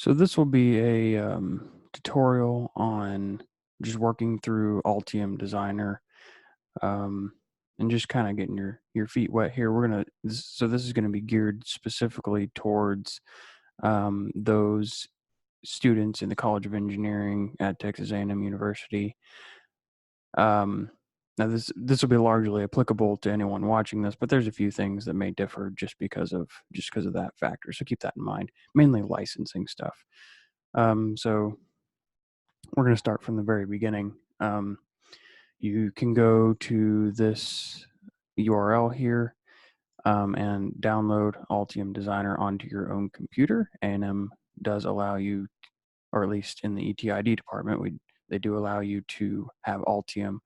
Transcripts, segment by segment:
So this will be a tutorial on just working through Altium Designer, um, and just kind of getting your feet wet here. So this is gonna be geared specifically towards those students in the College of Engineering at Texas A&M University. Um, Now this will be largely applicable to anyone watching this, but there's a few things that may differ just because of that factor. So keep that in mind. Mainly licensing stuff. So we're going to start from the very beginning. You can go to this URL here and download Altium Designer onto your own computer. A&M does allow you, or at least in the ETID department, they do allow you to have Altium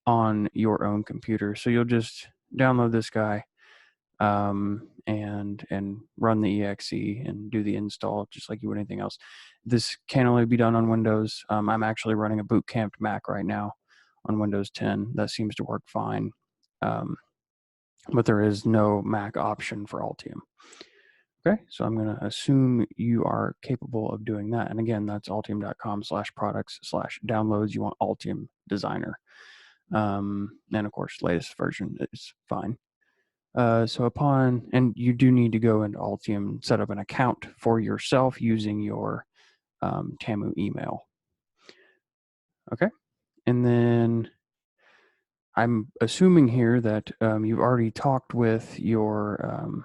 on your own computer. So you'll just download this guy and run the exe and do the install just like you would anything else. This can only be done on Windows. I'm actually running a boot camped Mac right now on Windows 10. That seems to work fine, but there is no Mac option for Altium. Okay, so I'm going to assume you are capable of doing that. And again, that's altium.com/products/downloads. You want Altium Designer. And of course, latest version is fine. And you do need to go into Altium, set up an account for yourself using your TAMU email. Okay, and then I'm assuming here that you've already talked with your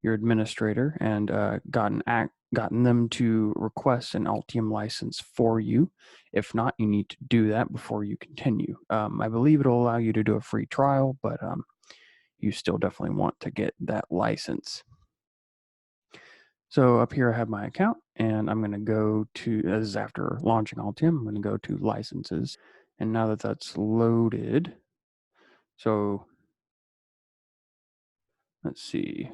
administrator and gotten them to request an Altium license for you. If not, you need to do that before you continue. I believe it'll allow you to do a free trial, but you still definitely want to get that license. So up here I have my account, and I'm going to go to, this is after launching Altium, I'm going to go to licenses. And now that that's loaded, so let's see.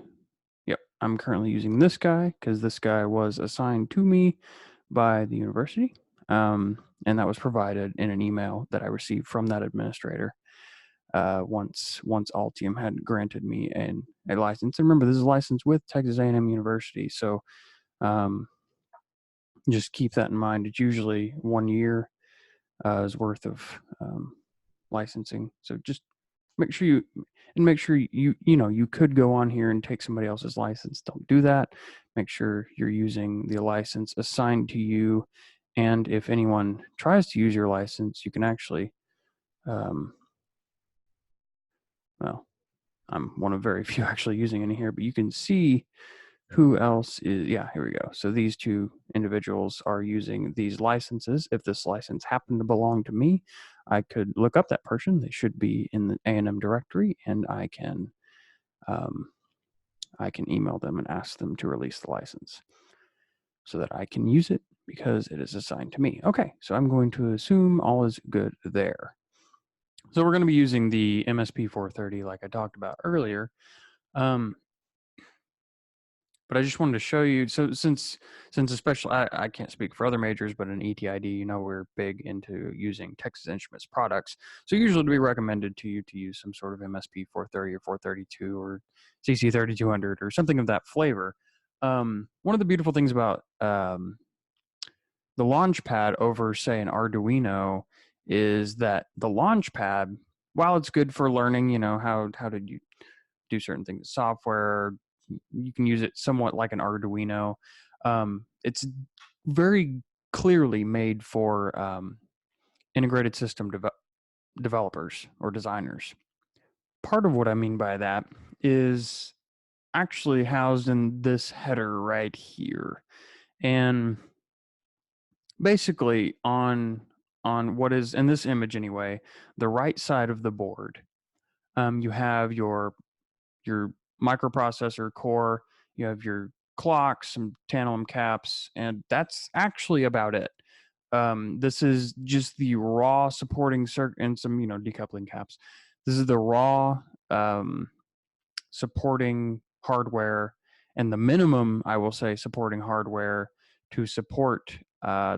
Yep, I'm currently using this guy because this guy was assigned to me by the university. And that was provided in an email that I received from that administrator once Altium had granted me a license. And remember, this is a license with Texas A&M University, so just keep that in mind. It's usually 1 year worth of licensing. So just make sure you could go on here and take somebody else's license. Don't do that. Make sure you're using the license assigned to you. And if anyone tries to use your license, you can actually, well, I'm one of very few actually using any here, but you can see who else is, yeah, here we go. So these two individuals are using these licenses. If this license happened to belong to me, I could look up that person. They should be in the A&M directory, and I can email them and ask them to release the license so that I can use it because it is assigned to me. Okay, so I'm going to assume all is good there. So we're going to be using the MSP 430 like I talked about earlier. But I just wanted to show you, so since especially, I can't speak for other majors, but in ETID, we're big into using Texas Instruments products. So usually it'd be recommended to you to use some sort of MSP 430 or 432 or CC 3200 or something of that flavor. One of the beautiful things about the launch pad over, say, an Arduino is that the launch pad, while it's good for learning, how did you do certain things with software, you can use it somewhat like an Arduino. It's very clearly made for integrated system developers or designers. Part of what I mean by that is actually housed in this header right here. And basically on what is in this image anyway, the right side of the board, you have your microprocessor core, you have your clocks, some tantalum caps, and that's actually about it. This is just the raw supporting circuit and some, decoupling caps. This is the raw supporting hardware and the minimum, I will say, supporting hardware to support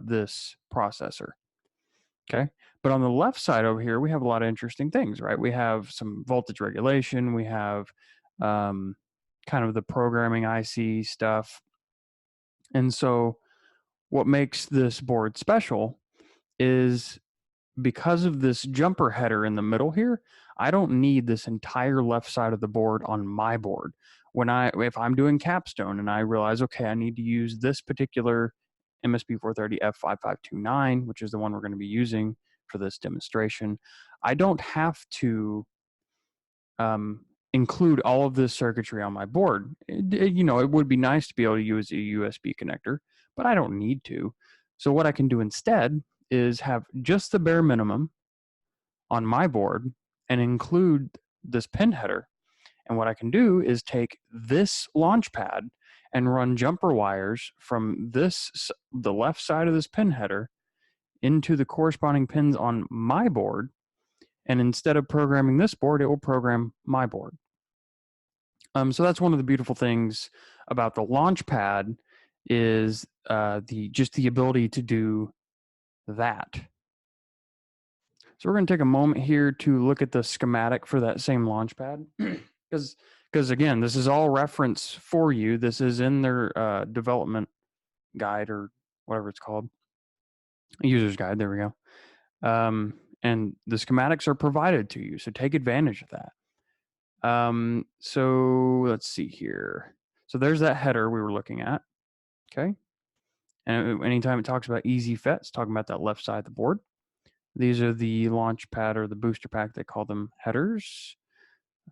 this processor. Okay. But on the left side over here, we have a lot of interesting things, right? We have some voltage regulation. We have kind of the programming IC stuff. And so what makes this board special is because of this jumper header in the middle here, I don't need this entire left side of the board on my board. If I'm doing capstone and I realize, okay, I need to use this particular MSP 430 F5529, which is the one we're going to be using for this demonstration, I don't have to include all of this circuitry on my board. It would be nice to be able to use a USB connector, but I don't need to. So what I can do instead is have just the bare minimum on my board and include this pin header. And what I can do is take this launch pad and run jumper wires from the left side of this pin header into the corresponding pins on my board. And instead of programming this board, it will program my board. So that's one of the beautiful things about the launch pad is the ability to do that. So we're going to take a moment here to look at the schematic for that same launch pad because again, this is all reference for you. This is in their development guide or whatever it's called, user's guide. There we go. And the schematics are provided to you, so take advantage of that. So let's see here. So there's that header we were looking at. Okay. And anytime it talks about easy FET, it's talking about that left side of the board. These are the launch pad or the booster pack. They call them headers.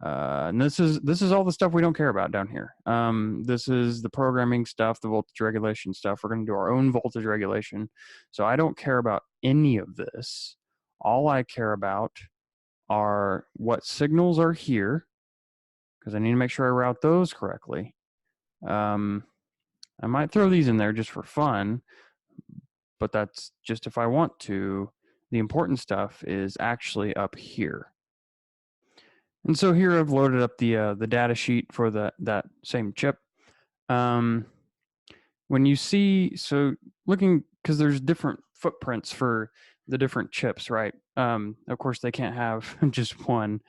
And this is all the stuff we don't care about down here. This is the programming stuff, the voltage regulation stuff. We're going to do our own voltage regulation. So I don't care about any of this. All I care about are what signals are here, because I need to make sure I route those correctly. I might throw these in there just for fun, but that's just if I want to. The important stuff is actually up here. And so here I've loaded up the data sheet for that same chip. When you see, so looking, because there's different footprints for the different chips, right? Of course, they can't have just one.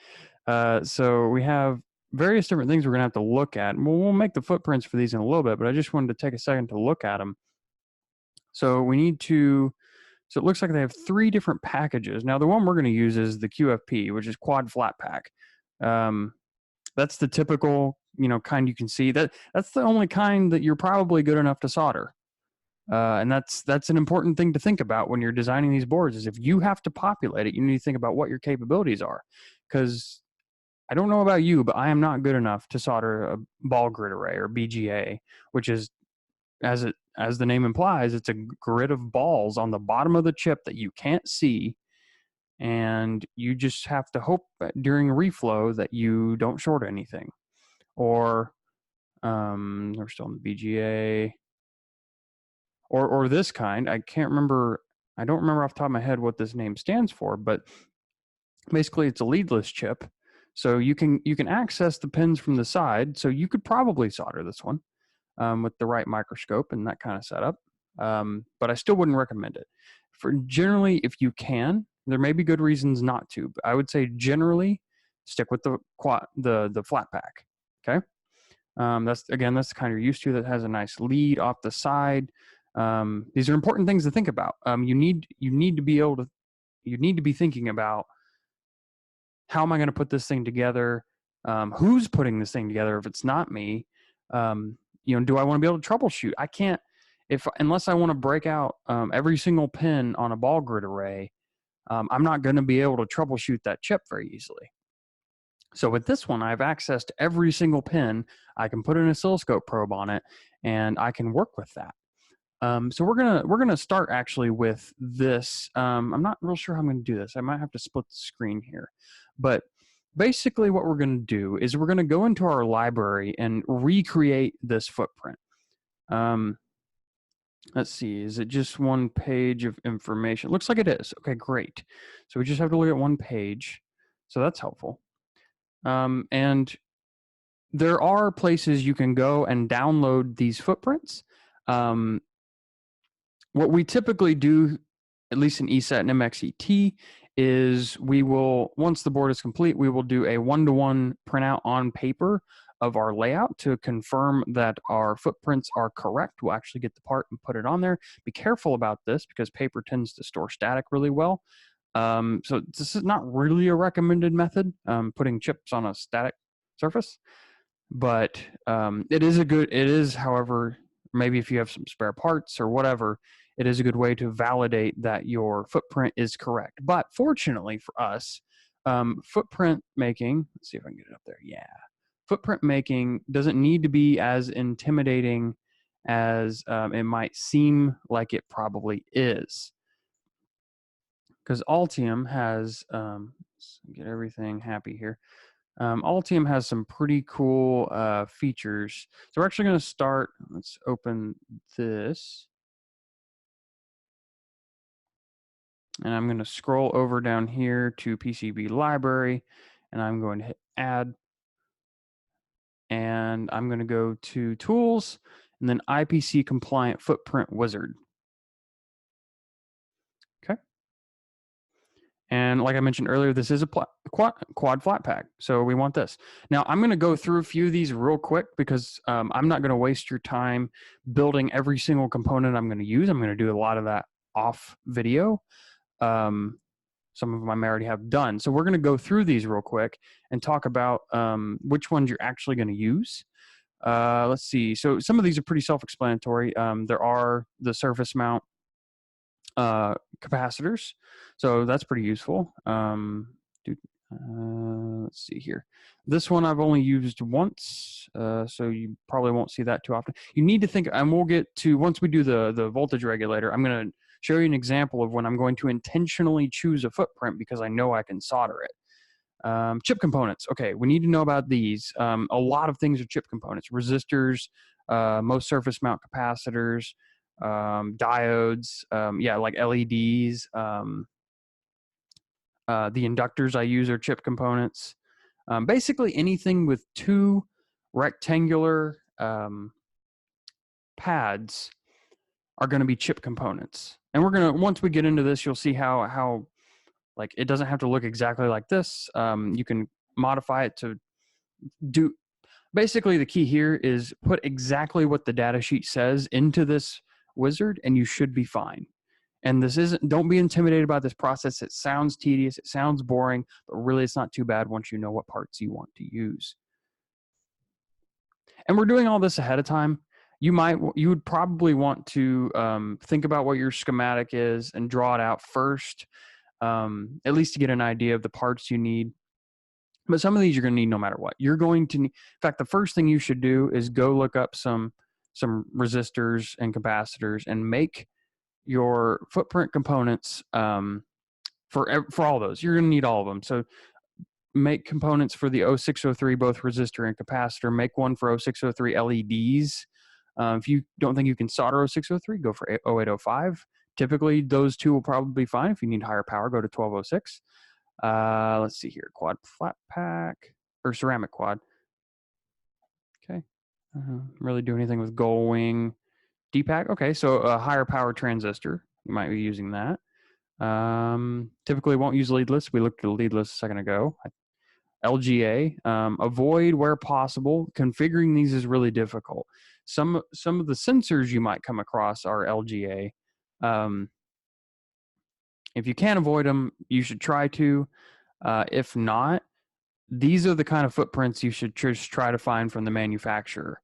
So we have various different things we're going to have to look at. We'll make the footprints for these in a little bit, but I just wanted to take a second to look at them. So we need to, so it looks like they have 3 different packages. Now, the one we're going to use is the QFP, which is quad flat pack. That's the typical, kind you can see. That's the only kind that you're probably good enough to solder. And that's an important thing to think about when you're designing these boards is if you have to populate it, you need to think about what your capabilities are. Because I don't know about you, but I am not good enough to solder a ball grid array or BGA, which is, as the name implies, it's a grid of balls on the bottom of the chip that you can't see, and you just have to hope that during reflow that you don't short anything. Or we're still in the BGA, or this kind. I don't remember off the top of my head what this name stands for, but basically it's a leadless chip. So you can access the pins from the side. So you could probably solder this one with the right microscope and that kind of setup. But I still wouldn't recommend it. For generally, if you can, there may be good reasons not to, but I would say generally stick with the flat pack. Okay. That's the kind you're used to, that has a nice lead off the side. These are important things to think about. You need to be thinking about, how am I going to put this thing together? Who's putting this thing together? If it's not me, do I want to be able to troubleshoot? I can't, unless I want to break out every single pin on a ball grid array, I'm not going to be able to troubleshoot that chip very easily. So with this one, I have access to every single pin. I can put an oscilloscope probe on it, and I can work with that. So we're gonna start actually with this. I'm not real sure how I'm going to do this. I might have to split the screen here, but basically what we're going to do is we're going to go into our library and recreate this footprint. Let's see, is it just one page of information? It looks like it is. Okay, great. So we just have to look at one page. So that's helpful. And there are places you can go and download these footprints. What we typically do, at least in ESET and MXET, is we will, once the board is complete, we will do a one-to-one printout on paper of our layout to confirm that our footprints are correct. We'll actually get the part and put it on there. Be careful about this because paper tends to store static really well. So this is not really a recommended method, putting chips on a static surface, but it is, however, maybe if you have some spare parts or whatever, it is a good way to validate that your footprint is correct. But fortunately for us, footprint making, let's see if I can get it up there. Yeah. Footprint making doesn't need to be as intimidating as it might seem like it probably is. Because Altium has, let's get everything happy here. Altium has some pretty cool features. So we're actually going to start, let's open this. And I'm going to scroll over down here to PCB library, and I'm going to hit add. And I'm going to go to tools, and then IPC compliant footprint wizard. Okay. And like I mentioned earlier, this is a quad flat pack. So we want this. Now I'm going to go through a few of these real quick because I'm not going to waste your time building every single component I'm going to use. I'm going to do a lot of that off video. Some of them I already have done. So we're going to go through these real quick and talk about which ones you're actually going to use. Let's see. So some of these are pretty self-explanatory. There are the surface mount capacitors, so that's pretty useful. Let's see here. This one I've only used once, so you probably won't see that too often. You need to think, and we'll get to, once we do the voltage regulator, I'm going to show you an example of when I'm going to intentionally choose a footprint because I know I can solder it. Chip components. Okay, we need to know about these. A lot of things are chip components. Resistors, most surface mount capacitors, diodes, yeah, like LEDs. The inductors I use are chip components. Basically anything with two rectangular pads are going to be chip components. And we're going to, once we get into this, you'll see how like it doesn't have to look exactly like this. You can modify it to do, basically the key here is put exactly what the data sheet says into this wizard and you should be fine. And this isn't, don't be intimidated by this process. It sounds tedious, it sounds boring, but really it's not too bad once you know what parts you want to use. And we're doing all this ahead of time. You would probably want to think about what your schematic is and draw it out first, at least to get an idea of the parts you need. But some of these you're going to need no matter what. You're going to need, in fact, the first thing you should do is go look up some resistors and capacitors and make your footprint components for all those. You're going to need all of them. So make components for the 0603, both resistor and capacitor. Make one for 0603 LEDs. If you don't think you can solder 0603, go for 0805. Typically, those two will probably be fine. If you need higher power, go to 1206. Let's see here. Quad flat pack or ceramic quad. Okay. Really do anything with gold wing. D-pack. Okay, so a higher power transistor. You might be using that. Typically won't use leadless. We looked at leadless a second ago. LGA. Avoid where possible. Configuring these is really difficult. Some of the sensors you might come across are LGA. If you can't avoid them, you should try to. If not, these are the kind of footprints you should just try to find from the manufacturer.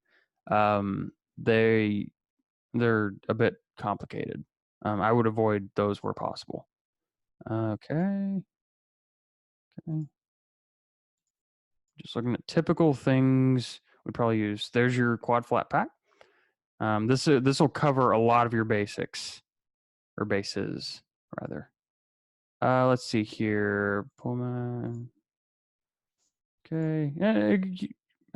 They're a bit complicated. I would avoid those where possible. Okay. Just looking at typical things we'd probably use. There's your quad flat pack. This will cover a lot of your basics, or bases rather. Let's see here. Pullman. Okay.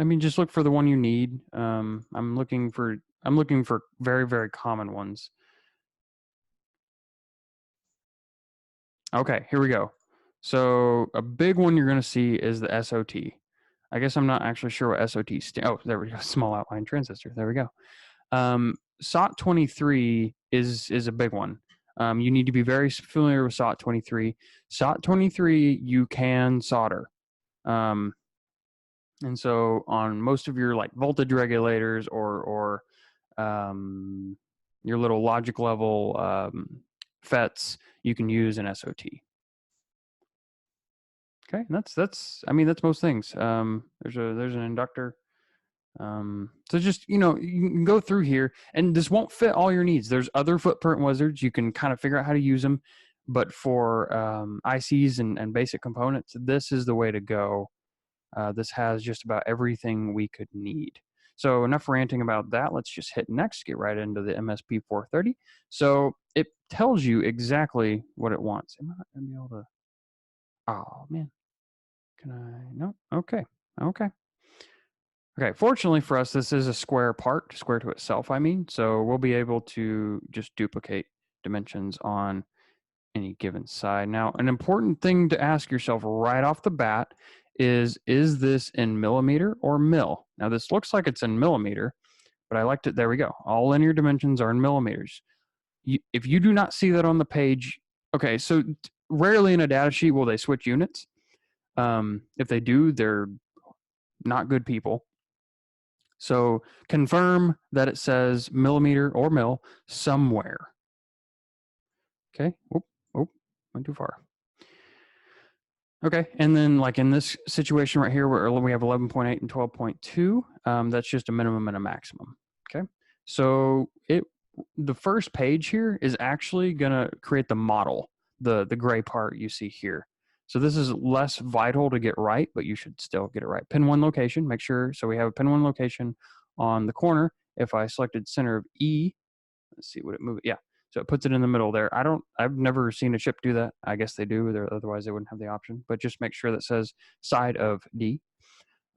I mean, just look for the one you need. I'm looking for very, very common ones. Okay, here we go. So a big one you're going to see is the SOT. I guess I'm not actually sure what SOT stands. Oh, there we go. Small outline transistor. There we go. SOT23 is a big one. You need to be very familiar with SOT23. SOT23 you can solder. And so on most of your like voltage regulators or your little logic level FETs, you can use an SOT. Okay, and that's I mean that's most things. There's an inductor. So just you can go through here, and this won't fit all your needs. There's other footprint wizards you can kind of figure out how to use them, but for ICs and basic components, this is the way to go. This has just about everything we could need. So enough ranting about that. Let's just hit next, get right into the MSP 430. So it tells you exactly what it wants. Am I not going to be able to? Oh, man. Can I? No. Okay. Okay. Okay. Fortunately for us, this is a square part, square to itself, I mean. So we'll be able to just duplicate dimensions on any given side. Now, an important thing to ask yourself right off the bat is this in millimeter or mil? Now, this looks like it's in millimeter, but I liked it. There we go. All linear dimensions are in millimeters. If you do not see that on the page, okay, so rarely in a data sheet will they switch units. If they do, they're not good people. So confirm that it says millimeter or mil somewhere. Okay. Oh, went too far. Okay, and then like in this situation right here where we have 11.8 and 12.2, that's just a minimum and a maximum. Okay, so the first page here is actually gonna create the model, the gray part you see here. So this is less vital to get right, but you should still get it right. Pin 1 location, make sure. So we have a pin 1 location on the corner. If I selected center of E, let's see, would it move? Yeah. So it puts it in the middle there. I've never seen a chip do that. I guess they do. Otherwise they wouldn't have the option. But just make sure that says side of D.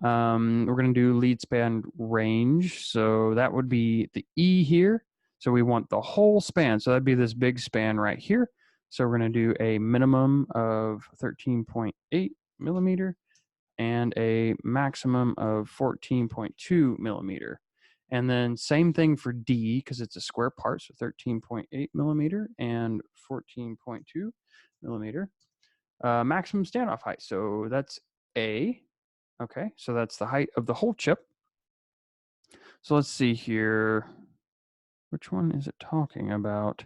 We're going to do lead span range. So that would be the E here. So we want the whole span. So that'd be this big span right here. So we're going to do a minimum of 13.8 millimeter and a maximum of 14.2 millimeter. And then same thing for D because it's a square part, so 13.8 millimeter and 14.2 millimeter. Maximum standoff height, so that's A. Okay, so that's the height of the whole chip. So let's see here. Which one is it talking about?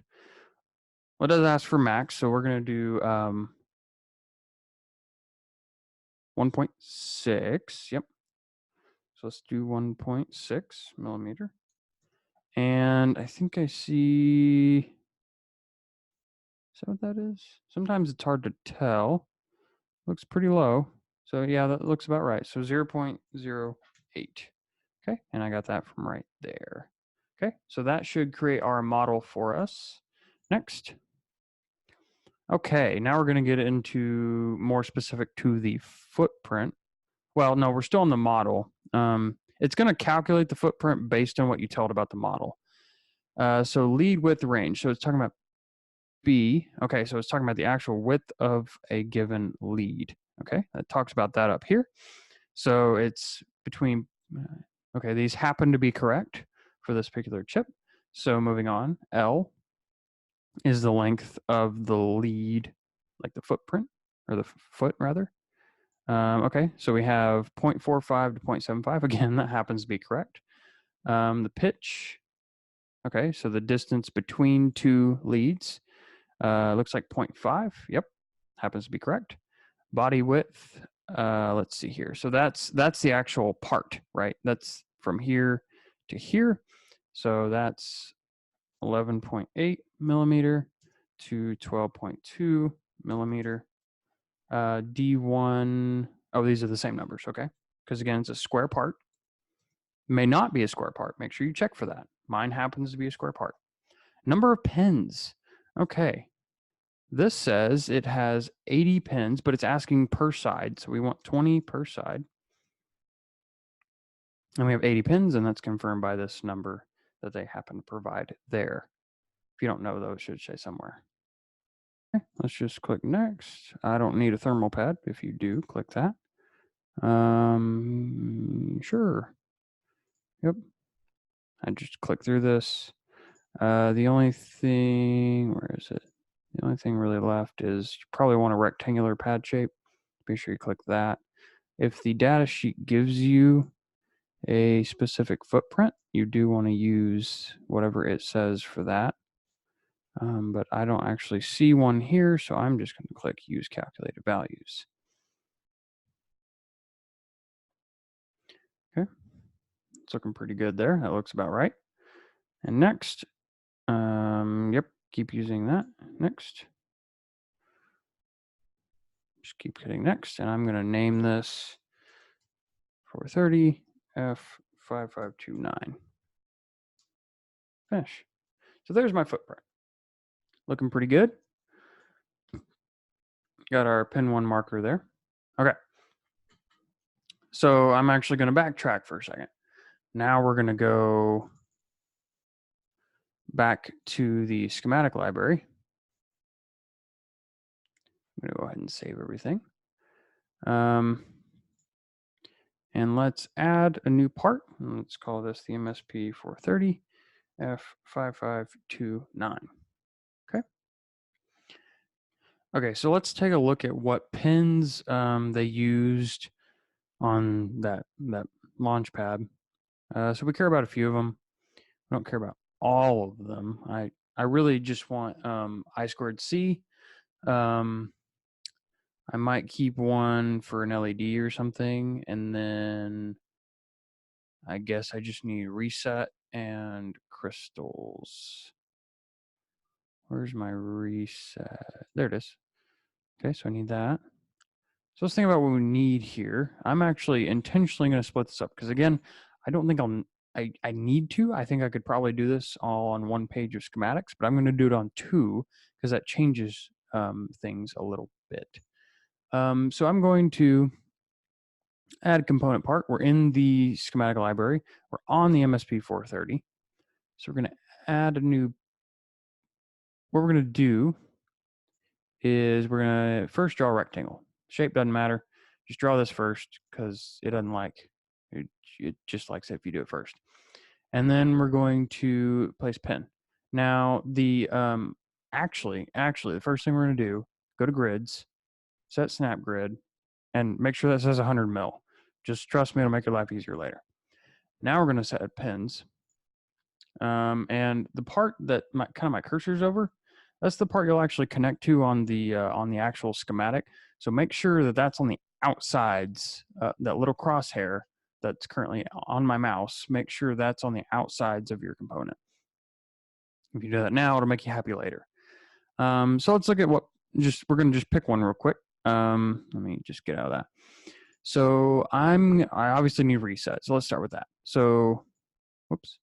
Well, it does ask for max, so we're going to do 1.6. Yep. So let's do 1.6 millimeter. And I think I see, is that what that is? Sometimes it's hard to tell. Looks pretty low. So yeah, that looks about right. So 0.08. Okay, and I got that from right there. Okay, so that should create our model for us. Next. Okay, now we're going to get into more specific to the footprint. Well, no, we're still in the model. It's going to calculate the footprint based on what you told about the model. So lead width range. So it's talking about B. Okay, so it's talking about the actual width of a given lead. Okay, that talks about that up here. So it's between, okay, these happen to be correct for this particular chip. So moving on, L is the length of the lead, like the footprint, or the foot rather. Okay, so we have 0.45 to 0.75. Again, that happens to be correct. The pitch, okay, so the distance between two leads looks like 0.5. Yep, happens to be correct. Body width, let's see here. So that's the actual part, right? That's from here to here. So that's 11.8 millimeter to 12.2 millimeter. D1, oh, these are the same numbers, okay? Because again, it's a square part. May not be a square part. Make sure you check for that. Mine happens to be a square part. Number of pins. Okay. This says it has 80 pins, but it's asking per side. So we want 20 per side. And we have 80 pins, and that's confirmed by this number that they happen to provide there. If you don't know, though, it should say somewhere. Okay, let's just click next. I don't need a thermal pad. If you do, click that. Sure. Yep. I just click through this. The only thing, where is it? The only thing really left is you probably want a rectangular pad shape. Be sure you click that. if the data sheet gives you a specific footprint, you do want to use whatever it says for that. But I don't actually see one here, so I'm just going to click Use Calculated Values. Okay, it's looking pretty good there. That looks about right. And next, yep, keep using that. Next. Just keep hitting next, and I'm going to name this 430 F5529. Finish. So there's my footprint. Looking pretty good. Got our pin 1 marker there. Okay. So I'm actually going to backtrack for a second. Now we're going to go back to the schematic library. I'm going to go ahead and save everything. And let's add a new part. Let's call this the MSP 430 F5529. Okay. Okay, so let's take a look at what pins they used on that launch pad. So we care about a few of them. We don't care about all of them. I really just want I squared C. I might keep one for an LED or something, and then I guess I just need reset and crystals. Where's my reset? There it is. Okay, so I need that. So let's think about what we need here. I'm actually intentionally going to split this up because, again, I don't think I need to. I think I could probably do this all on one page of schematics, but I'm going to do it on 2 because that changes things a little bit. So I'm going to add a component part. We're in the schematic library. We're on the MSP 430. So we're going to add a new, what we're going to do is we're going to first draw a rectangle. Shape doesn't matter. Just draw this first because it doesn't like, it just likes it if you do it first. And then we're going to place pin. Now the, actually, the first thing we're going to do, go to grids, set snap grid, and make sure that says 100 mil. Just trust me, it'll make your life easier later. Now we're going to set pins. And the part that my cursor's over, that's the part you'll actually connect to on the actual schematic. So make sure that that's on the outsides, that little crosshair that's currently on my mouse, make sure that's on the outsides of your component. If you do that now, it'll make you happy later. So let's look at what, we're going to just pick one real quick. Let me just get out of that. So I obviously need reset. So let's start with that. So, whoops.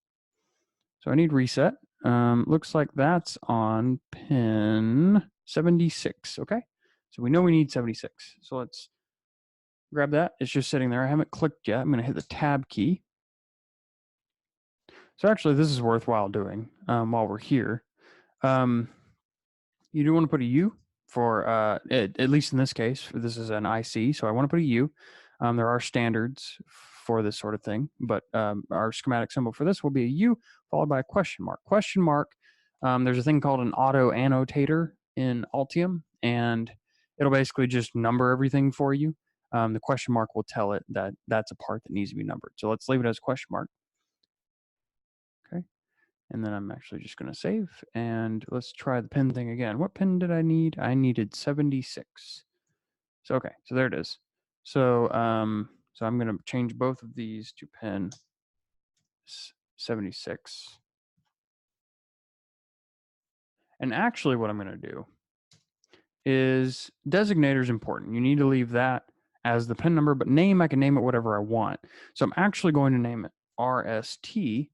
So I need reset. Looks like that's on pin 76. Okay. So we know we need 76. So let's grab that. It's just sitting there. I haven't clicked yet. I'm going to hit the tab key. So actually, this is worthwhile doing while we're here. You do want to put a U for, at least in this case, this is an IC, so I want to put a U. There are standards for this sort of thing, but our schematic symbol for this will be a U followed by a question mark. Question mark, there's a thing called an auto annotator in Altium, and it'll basically just number everything for you. The question mark will tell it that that's a part that needs to be numbered. So let's leave it as question mark. Okay. And then I'm actually just going to save, and let's try the pin thing again. What pin did I need? I needed 76. So, okay, so there it is. So, so I'm going to change both of these to pin 76. And actually what I'm going to do is designator is important. You need to leave that as the pin number, but name, I can name it whatever I want. So I'm actually going to name it RST.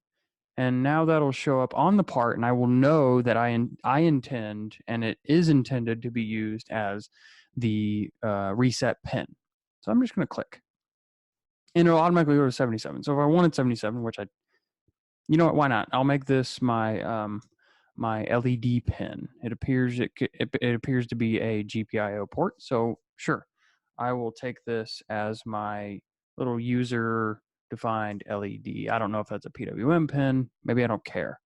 And now that'll show up on the part, and I will know that I intend, and it is intended to be used as the reset pin. So I'm just going to click. And it'll automatically go to 77. So if I wanted 77, which you know what, why not? I'll make this my my LED pin. It appears to be a GPIO port. So sure, I will take this as my little user defined LED. I don't know if that's a PWM pin. Maybe I don't care.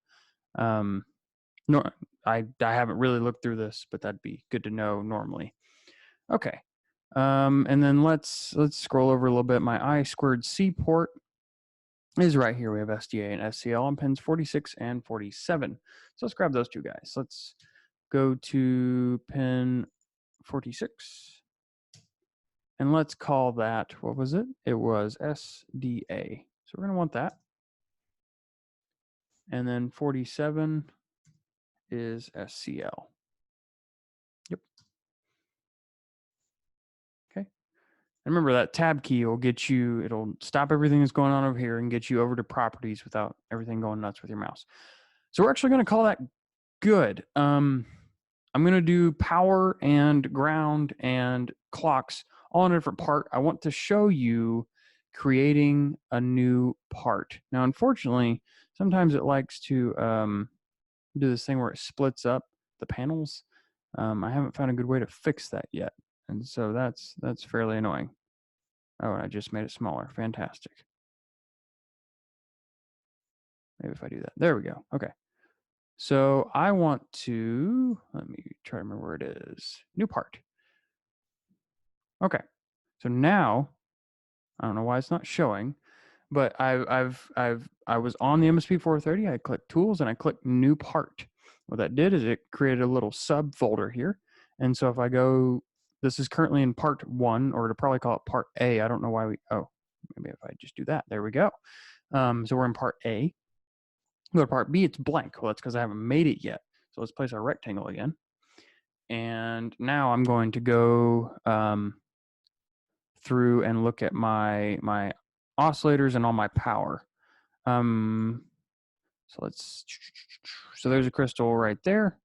No, I haven't really looked through this, but that'd be good to know normally. Okay. And then let's scroll over a little bit. My I2C port is right here. We have SDA and SCL on pins 46 and 47. So let's grab those two guys. Let's go to pin 46. And let's call that, what was it? It was SDA. So we're going to want that. And then 47 is SCL. Yep. Okay. And remember that tab key will get you, it'll stop everything that's going on over here and get you over to properties without everything going nuts with your mouse. So we're actually going to call that good. I'm going to do power and ground and clocks all in a different part. I want to show you creating a new part. Now, unfortunately, sometimes it likes to do this thing where it splits up the panels. I haven't found a good way to fix that yet. And so that's fairly annoying. Oh, and I just made it smaller. Fantastic. Maybe if I do that. There we go. Okay. So I want to, let me try to remember where it is. New part. Okay. So now, I don't know why it's not showing, but I was on the MSP 430. I clicked tools and I clicked new part. What that did is it created a little subfolder here. And so if I go, this is currently in part 1, or to probably call it part A. I don't know why maybe if I just do that, there we go. So we're in part A. Go to part B, it's blank. Well, that's because I haven't made it yet. So let's place our rectangle again. And now I'm going to go through and look at my oscillators and all my power. So there's a crystal right there.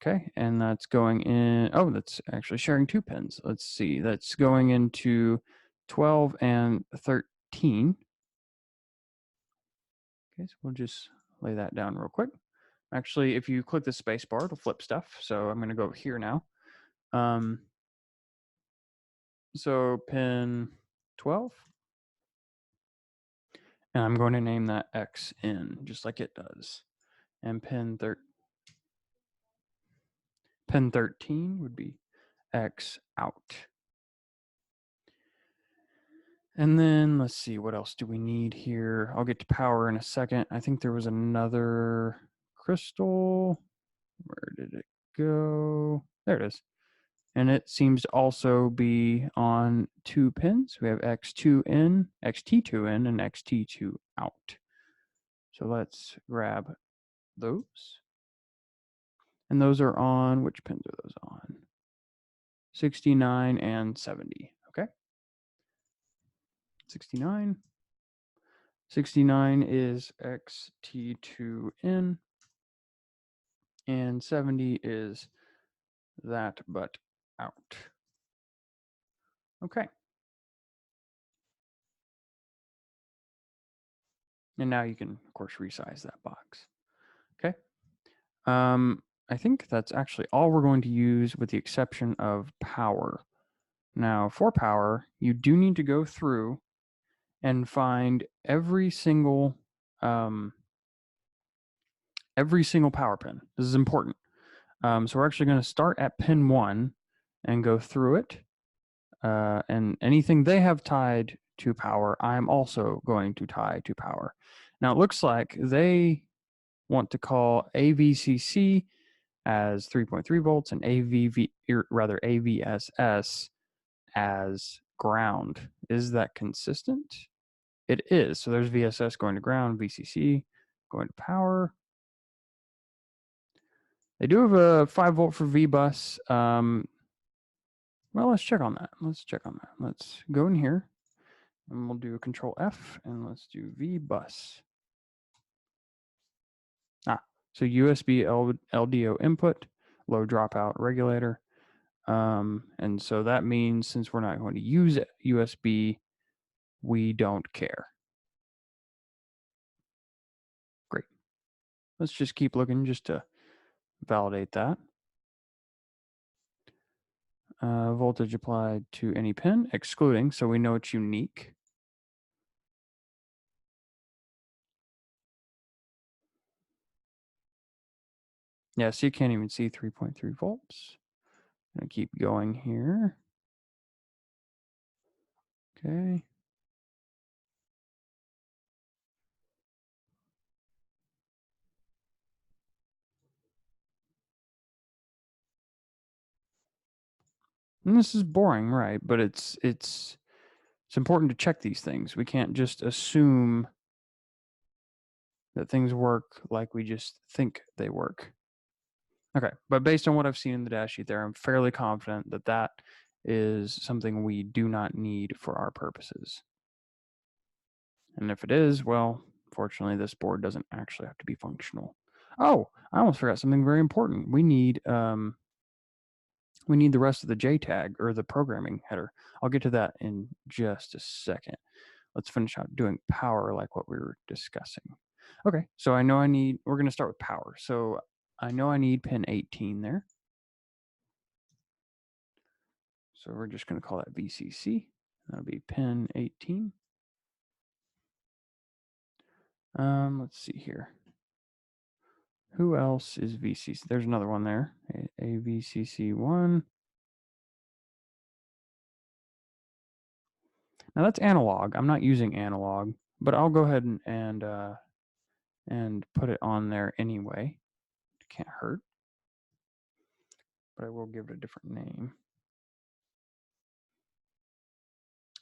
Okay, and that's going in, oh, that's actually sharing 2 pins. Let's see, that's going into 12 and 13. Okay, so we'll just lay that down real quick. Actually, if you click the space bar, it'll flip stuff. So I'm going to go over here now. So pin 12. And I'm going to name that X in, just like it does. And pin 13 would be X out. And then let's see, what else do we need here? I'll get to power in a second. I think there was another crystal. Where did it go? There it is. And it seems to also be on 2 pins. We have X2 in, XT2 in, and XT2 out. So let's grab those. And those are on, which pins are those on? 69 and 70, okay? 69. 69 is XT2 in, and 70 is that but out. Okay. And now you can, of course, resize that box. Okay. I think that's actually all we're going to use with the exception of power. Now, for power, you do need to go through and find every single power pin. This is important. So we're actually going to start at pin 1 and go through it. And anything they have tied to power, I'm also going to tie to power. Now, it looks like they want to call AVCC as 3.3 volts and AVSS as ground. Is that consistent? It is. So there's VSS going to ground, VCC going to power. They do have a 5 volt for VBus. Well, let's check on that. Let's go in here and we'll do Control F and let's do VBus. So USB LDO input, low dropout regulator. And so that means since we're not going to use USB, we don't care. Great. Let's just keep looking just to validate that. Voltage applied to any pin, excluding, so we know it's unique. Yeah, so you can't even see 3.3 volts. I'm gonna keep going here. Okay. And this is boring, right? But it's important to check these things. We can't just assume that things work like we just think they work. Okay, but based on what I've seen in the dash sheet there, I'm fairly confident that that is something we do not need for our purposes. And if it is, well, fortunately, this board doesn't actually have to be functional. Oh, I almost forgot something very important. We need the rest of the JTAG or the programming header. I'll get to that in just a second. Let's finish out doing power like what we were discussing. Okay, so I know we're going to start with power. So I know I need pin 18 there. So we're just going to call that VCC. That'll be pin 18. Let's see here. Who else is VCC? There's another one there. A VCC1. Now that's analog. I'm not using analog, but I'll go ahead and put it on there anyway. It can't hurt. But I will give it a different name.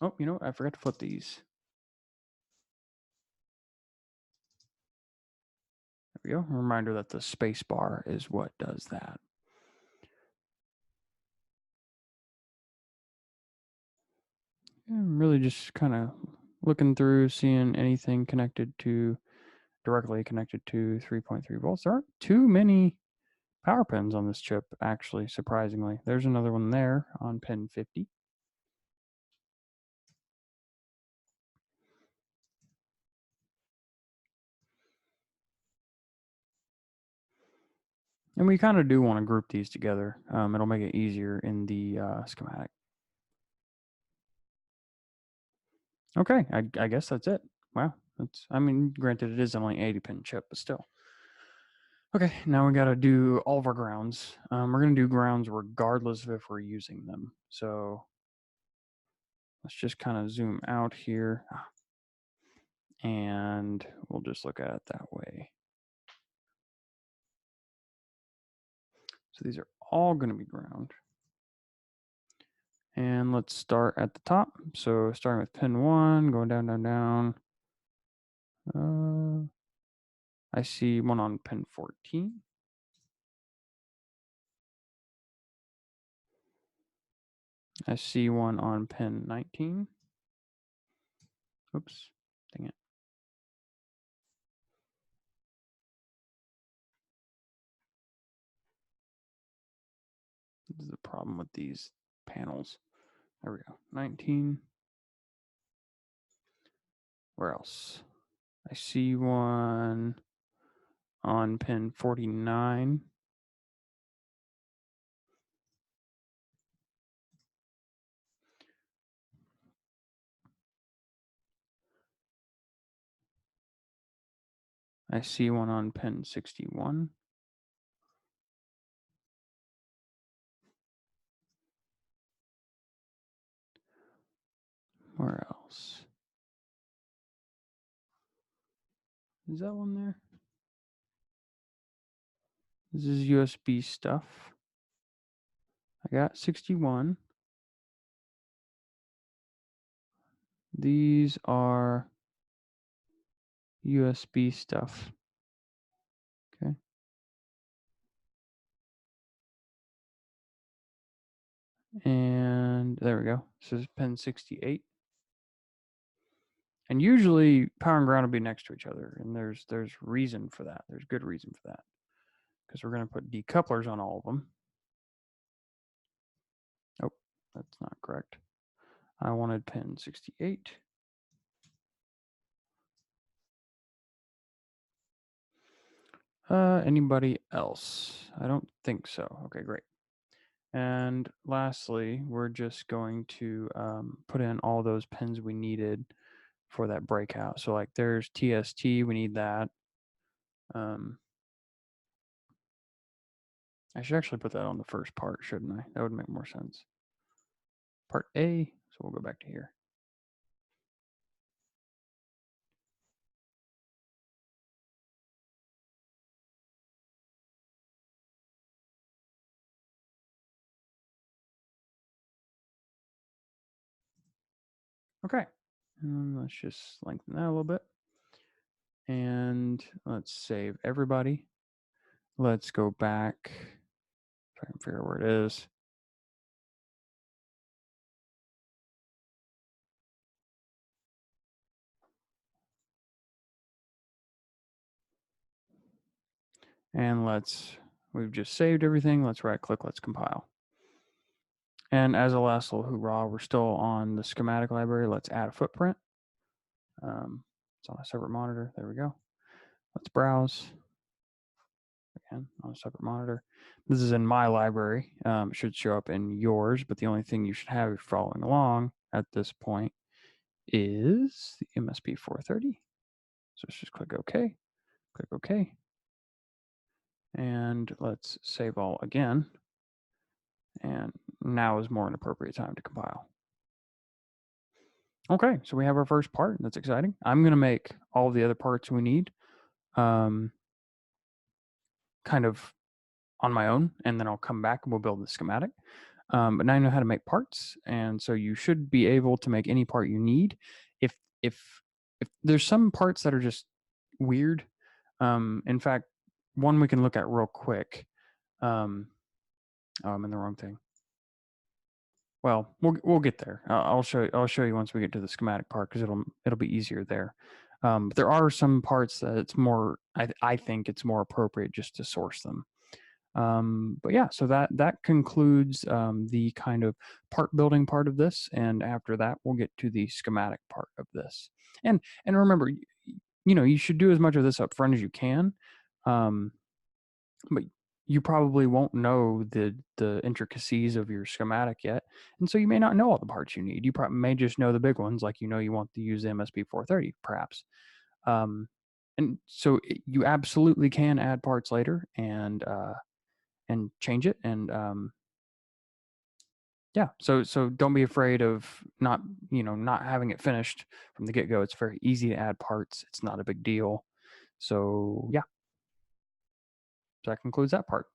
Oh, you know what? I forgot to flip these. There we go. A reminder that the space bar is what does that. I'm really just kind of looking through, seeing anything directly connected to 3.3 volts. There aren't too many power pins on this chip, actually, surprisingly. There's another one there on pin 50. And we kind of do want to group these together. It'll make it easier in the schematic. Okay, I guess that's it. Wow, granted it is only an 80-pin chip, but still. Okay, now we got to do all of our grounds. We're going to do grounds regardless of if we're using them. So let's just kind of zoom out here, and we'll just look at it that way. So these are all going to be ground. And let's start at the top. So starting with pin 1, going down, down, down. I see one on pin 14. I see one on pin 19. Oops, dang it. This is the problem with these panels. There we go, 19. Where else? I see one on pin 49. I see one on pin 61. Where else? Is that one there? This is USB stuff. I got 61. These are USB stuff. Okay. And there we go. This is pin 68. And usually power and ground will be next to each other. And there's reason for that. There's good reason for that. Because we're going to put decouplers on all of them. Oh, that's not correct. I wanted pin 68. Anybody else? I don't think so. Okay, great. And lastly, we're just going to put in all those pins we needed for that breakout. So like there's TST, we need that. I should actually put that on the first part, shouldn't I? That would make more sense. Part A, so we'll go back to here. Okay, and let's just lengthen that a little bit. And let's save everybody. Let's go back. Try and figure out where it is. And we've just saved everything. Let's right click, let's compile. And as a last little hoorah, we're still on the schematic library. Let's add a footprint. It's on a separate monitor. There we go. Let's browse. Again, on a separate monitor. This is in my library. It should show up in yours, but the only thing you should have if you're following along at this point is the MSP 430. So let's just click OK. Click OK. And let's save all again. And now is more an appropriate time to compile. Okay, so we have our first part. That's exciting. I'm going to make all the other parts we need kind of on my own, and then I'll come back and we'll build the schematic. But now I know how to make parts, and so you should be able to make any part you need. If there's some parts that are just weird, in fact, one we can look at real quick. Oh, I'm in the wrong thing. Well, we'll get there. I'll show you once we get to the schematic part because it'll be easier there. But there are some parts that it's more. I think it's more appropriate just to source them. But yeah, so that concludes the kind of part building part of this, and after that we'll get to the schematic part of this. And remember, you should do as much of this up front as you can, but you probably won't know the intricacies of your schematic yet, and so you may not know all the parts you need. You probably may just know the big ones, like you want to use the MSP 430 perhaps. And so you absolutely can add parts later and change it. And yeah, so don't be afraid of not having it finished from the get-go. It's very easy to add parts. It's not a big deal. So yeah, so that concludes that part.